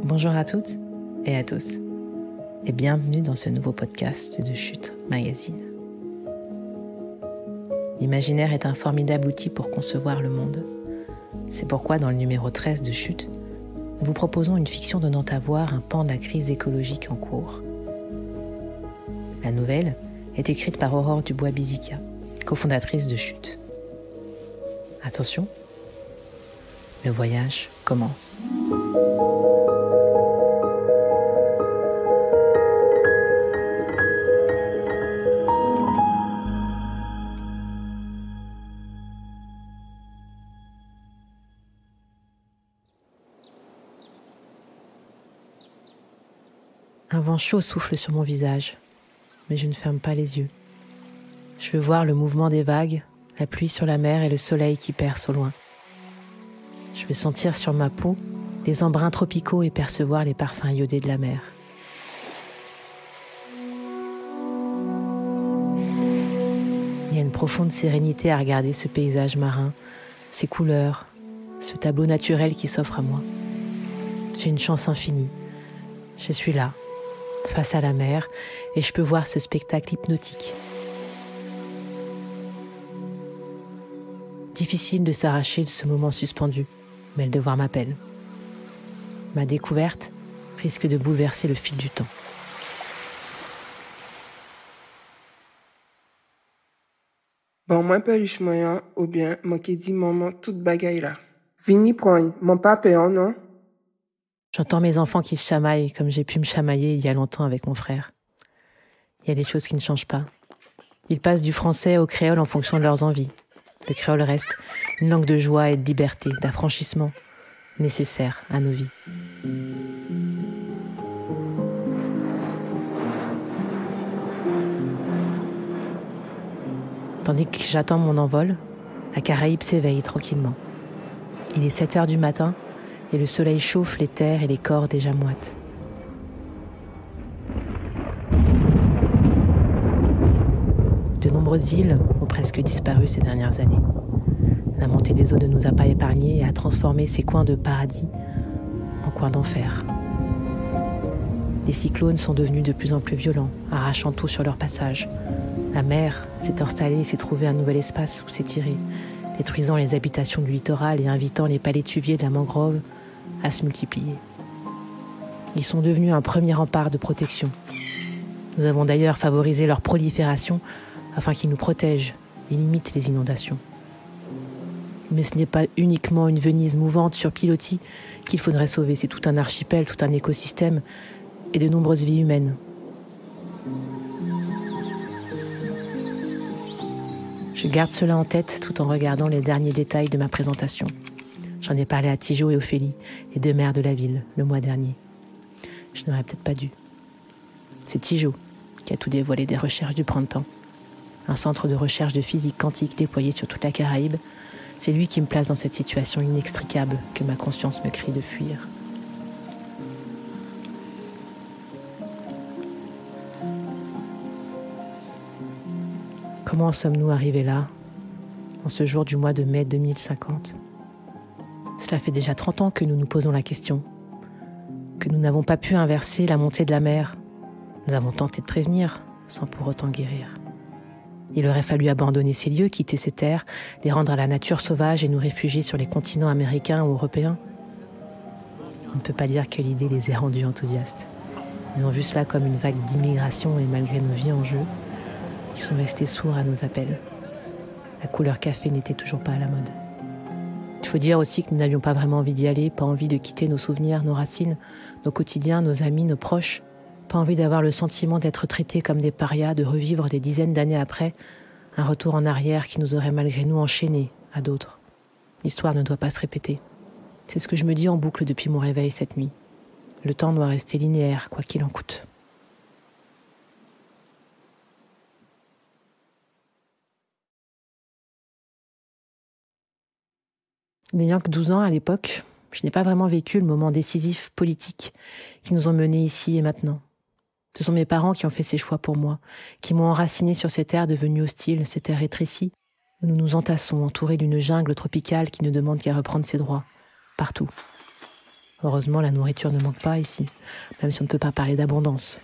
Bonjour à toutes et à tous, et bienvenue dans ce nouveau podcast de Chute Magazine. L'imaginaire est un formidable outil pour concevoir le monde. C'est pourquoi dans le numéro 13 de Chute, nous vous proposons une fiction donnant à voir un pan de la crise écologique en cours. La nouvelle est écrite par Aurore Dubois-Bizikia, cofondatrice de Chute. Attention, le voyage commence. Un vent chaud souffle sur mon visage, mais je ne ferme pas les yeux. Je veux voir le mouvement des vagues, la pluie sur la mer et le soleil qui perce au loin. Je veux sentir sur ma peau les embruns tropicaux et percevoir les parfums iodés de la mer. Il y a une profonde sérénité à regarder ce paysage marin, ces couleurs, ce tableau naturel qui s'offre à moi. J'ai une chance infinie. Je suis là, face à la mer, et je peux voir ce spectacle hypnotique. Difficile de s'arracher de ce moment suspendu, mais le devoir m'appelle. Ma découverte risque de bouleverser le fil du temps. Bon, moi, peluche moyen, ou bien, moi qui dis maman, toute bagaille là. Vini prendre, mon papa, non? J'entends mes enfants qui se chamaillent comme j'ai pu me chamailler il y a longtemps avec mon frère. Il y a des choses qui ne changent pas. Ils passent du français au créole en fonction de leurs envies. Le créole reste une langue de joie et de liberté, d'affranchissement, nécessaire à nos vies. Tandis que j'attends mon envol, la Caraïbe s'éveille tranquillement. Il est 7 heures du matin et le soleil chauffe les terres et les corps déjà moites. De nombreuses îles ont presque disparu ces dernières années. La montée des eaux ne nous a pas épargnés et a transformé ces coins de paradis en coins d'enfer. Les cyclones sont devenus de plus en plus violents, arrachant tout sur leur passage. La mer s'est installée et s'est trouvée un nouvel espace où s'étirer, détruisant les habitations du littoral et invitant les palétuviers de la mangrove à se multiplier. Ils sont devenus un premier rempart de protection. Nous avons d'ailleurs favorisé leur prolifération afin qu'ils nous protègent et limitent les inondations. Mais ce n'est pas uniquement une Venise mouvante sur pilotis qu'il faudrait sauver, c'est tout un archipel, tout un écosystème et de nombreuses vies humaines. Je garde cela en tête tout en regardant les derniers détails de ma présentation. J'en ai parlé à Tijo et Ophélie, les deux maires de la ville, le mois dernier. Je n'aurais peut-être pas dû. C'est Tijo qui a tout dévoilé des recherches du printemps. Un centre de recherche de physique quantique déployé sur toute la Caraïbe. C'est lui qui me place dans cette situation inextricable que ma conscience me crie de fuir. Comment en sommes-nous arrivés là, en ce jour du mois de mai 2050 ? Cela fait déjà 30 ans que nous nous posons la question, que nous n'avons pas pu inverser la montée de la mer. Nous avons tenté de prévenir, sans pour autant guérir. Il aurait fallu abandonner ces lieux, quitter ces terres, les rendre à la nature sauvage et nous réfugier sur les continents américains ou européens. On ne peut pas dire que l'idée les ait rendus enthousiastes. Ils ont vu cela comme une vague d'immigration et malgré nos vies en jeu, ils sont restés sourds à nos appels. La couleur café n'était toujours pas à la mode. Il faut dire aussi que nous n'avions pas vraiment envie d'y aller, pas envie de quitter nos souvenirs, nos racines, nos quotidiens, nos amis, nos proches, pas envie d'avoir le sentiment d'être traités comme des parias, de revivre des dizaines d'années après un retour en arrière qui nous aurait malgré nous enchaînés à d'autres. L'histoire ne doit pas se répéter. C'est ce que je me dis en boucle depuis mon réveil cette nuit. Le temps doit rester linéaire, quoi qu'il en coûte. N'ayant que 12 ans à l'époque, je n'ai pas vraiment vécu le moment décisif politique qui nous ont menés ici et maintenant. Ce sont mes parents qui ont fait ces choix pour moi, qui m'ont enraciné sur ces terres devenues hostiles, ces terres rétrécies, où nous nous entassons, entourés d'une jungle tropicale qui ne demande qu'à reprendre ses droits, partout. Heureusement, la nourriture ne manque pas ici, même si on ne peut pas parler d'abondance.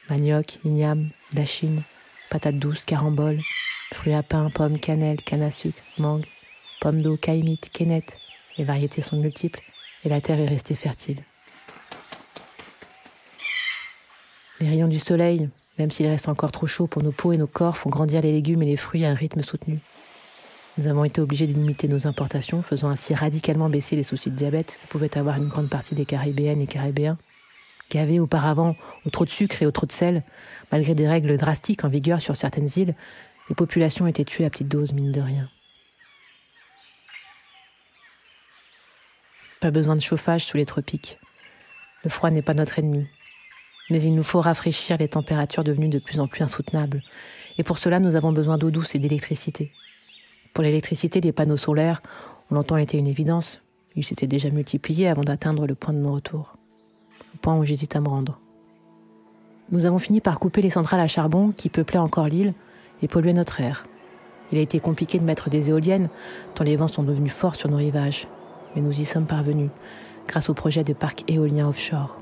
Manioc, igname, dachine, patates douces, caramboles, fruits à pain, pommes, cannelle, canne à sucre, mangue, pommes d'eau, caïmite, quénette. Les variétés sont multiples et la terre est restée fertile. Les rayons du soleil, même s'il reste encore trop chaud pour nos peaux et nos corps, font grandir les légumes et les fruits à un rythme soutenu. Nous avons été obligés de limiter nos importations, faisant ainsi radicalement baisser les soucis de diabète que pouvaient avoir une grande partie des Caribéennes et Caribéens, gavés auparavant au trop de sucre et au trop de sel. Malgré des règles drastiques en vigueur sur certaines îles, les populations étaient tuées à petite dose, mine de rien. Pas besoin de chauffage sous les tropiques. Le froid n'est pas notre ennemi. Mais il nous faut rafraîchir les températures devenues de plus en plus insoutenables. Et pour cela, nous avons besoin d'eau douce et d'électricité. Pour l'électricité, les panneaux solaires ont longtemps été une évidence. Ils s'étaient déjà multipliés avant d'atteindre le point de non-retour. Le point où j'hésite à me rendre. Nous avons fini par couper les centrales à charbon qui peuplaient encore l'île et polluaient notre air. Il a été compliqué de mettre des éoliennes, tant les vents sont devenus forts sur nos rivages. Mais nous y sommes parvenus, grâce au projet de parcs éoliens offshore.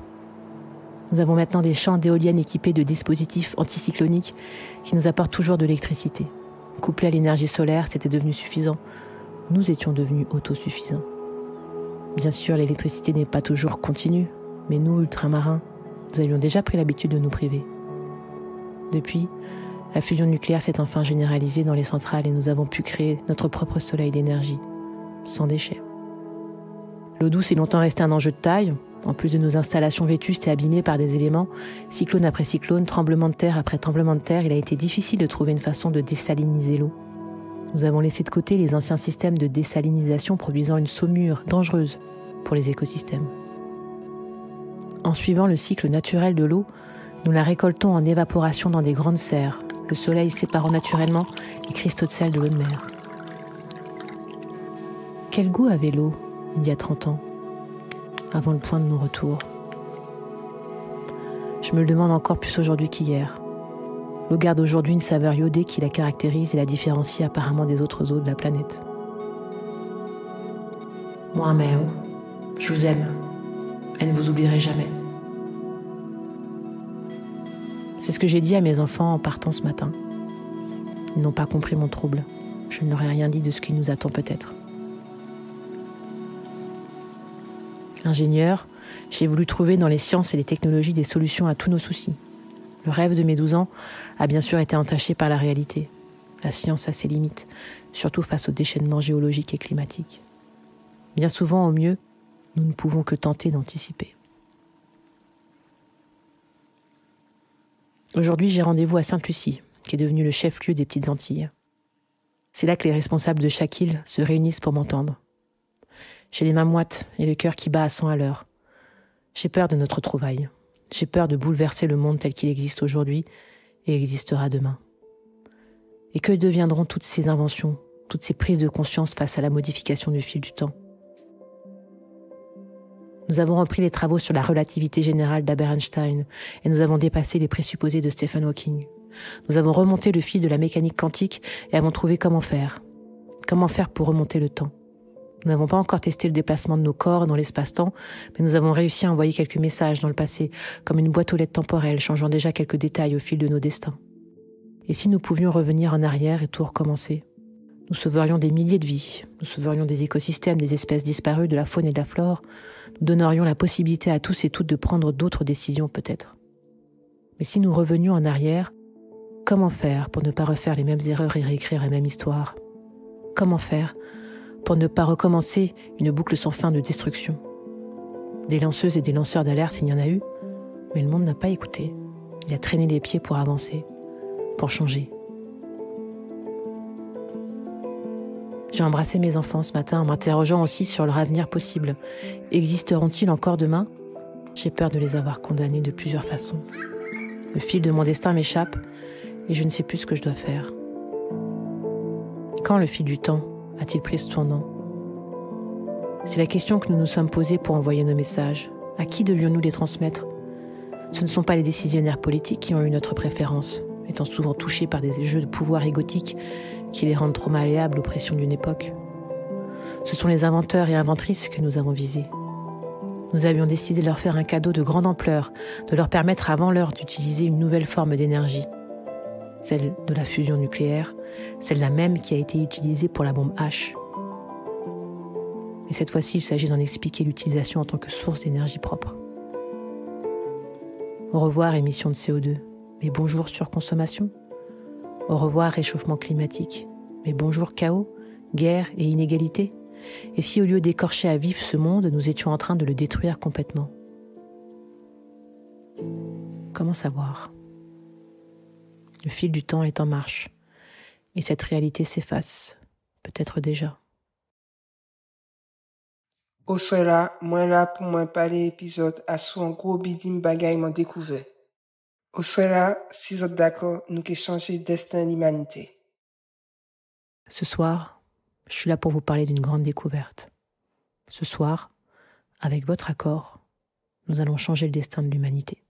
Nous avons maintenant des champs d'éoliennes équipés de dispositifs anticycloniques qui nous apportent toujours de l'électricité. Couplés à l'énergie solaire, c'était devenu suffisant. Nous étions devenus autosuffisants. Bien sûr, l'électricité n'est pas toujours continue, mais nous, ultramarins, nous avions déjà pris l'habitude de nous priver. Depuis, la fusion nucléaire s'est enfin généralisée dans les centrales et nous avons pu créer notre propre soleil d'énergie, sans déchets. L'eau douce est longtemps restée un enjeu de taille. En plus de nos installations vétustes et abîmées par des éléments, cyclone après cyclone, tremblement de terre après tremblement de terre, il a été difficile de trouver une façon de désaliniser l'eau. Nous avons laissé de côté les anciens systèmes de désalinisation produisant une saumure dangereuse pour les écosystèmes. En suivant le cycle naturel de l'eau, nous la récoltons en évaporation dans des grandes serres, le soleil séparant naturellement les cristaux de sel de l'eau de mer. Quel goût avait l'eau il y a 30 ans, avant le point de non-retour? Je me le demande encore plus aujourd'hui qu'hier. L'eau garde aujourd'hui une saveur iodée qui la caractérise et la différencie apparemment des autres eaux de la planète. Moi, Méo, je vous aime. Et ne vous oublierai jamais. C'est ce que j'ai dit à mes enfants en partant ce matin. Ils n'ont pas compris mon trouble. Je ne leur ai rien dit de ce qui nous attend peut-être. Ingénieur, j'ai voulu trouver dans les sciences et les technologies des solutions à tous nos soucis. Le rêve de mes 12 ans a bien sûr été entaché par la réalité. La science a ses limites, surtout face au déchaînement géologique et climatique. Bien souvent, au mieux, nous ne pouvons que tenter d'anticiper. Aujourd'hui, j'ai rendez-vous à Sainte-Lucie, qui est devenue le chef-lieu des Petites Antilles. C'est là que les responsables de chaque île se réunissent pour m'entendre. J'ai les mains moites et le cœur qui bat à 100 à l'heure. J'ai peur de notre trouvaille. J'ai peur de bouleverser le monde tel qu'il existe aujourd'hui et existera demain. Et que deviendront toutes ces inventions, toutes ces prises de conscience face à la modification du fil du temps? Nous avons repris les travaux sur la relativité générale d'Albert Einstein et nous avons dépassé les présupposés de Stephen Hawking. Nous avons remonté le fil de la mécanique quantique et avons trouvé comment faire. Comment faire pour remonter le temps? Nous n'avons pas encore testé le déplacement de nos corps dans l'espace-temps, mais nous avons réussi à envoyer quelques messages dans le passé, comme une boîte aux lettres temporelle, changeant déjà quelques détails au fil de nos destins. Et si nous pouvions revenir en arrière et tout recommencer? Nous sauverions des milliers de vies, nous sauverions des écosystèmes, des espèces disparues, de la faune et de la flore, nous donnerions la possibilité à tous et toutes de prendre d'autres décisions peut-être. Mais si nous revenions en arrière, comment faire pour ne pas refaire les mêmes erreurs et réécrire la même histoire? Comment faire pour ne pas recommencer une boucle sans fin de destruction? Des lanceuses et des lanceurs d'alerte, il y en a eu, mais le monde n'a pas écouté. Il a traîné les pieds pour avancer, pour changer. J'ai embrassé mes enfants ce matin en m'interrogeant aussi sur leur avenir possible. Existeront-ils encore demain? J'ai peur de les avoir condamnés de plusieurs façons. Le fil de mon destin m'échappe et je ne sais plus ce que je dois faire. Quand le fil du temps a-t-il pris ce tournant? C'est la question que nous nous sommes posée pour envoyer nos messages. À qui devions-nous les transmettre? Ce ne sont pas les décisionnaires politiques qui ont eu notre préférence, étant souvent touchés par des jeux de pouvoir égotiques qui les rendent trop malléables aux pressions d'une époque. Ce sont les inventeurs et inventrices que nous avons visés. nous avions décidé de leur faire un cadeau de grande ampleur, de leur permettre avant l'heure d'utiliser une nouvelle forme d'énergie, celle de la fusion nucléaire, celle-là même qui a été utilisée pour la bombe H. Et cette fois-ci, il s'agit d'en expliquer l'utilisation en tant que source d'énergie propre. Au revoir émissions de CO2, mais bonjour surconsommation. Au revoir réchauffement climatique, mais bonjour chaos, guerre et inégalité. Et si au lieu d'écorcher à vif ce monde, nous étions en train de le détruire complètement? Comment savoir? Le fil du temps est en marche, et cette réalité s'efface, peut-être déjà. Au soir là, moi là pour moi parler épisode à sous un gros bidim bagay m'en découvert. Au soir là, si vous êtes d'accord, nous qu'est changer destin de l'humanité. Ce soir, je suis là pour vous parler d'une grande découverte. Ce soir, avec votre accord, nous allons changer le destin de l'humanité.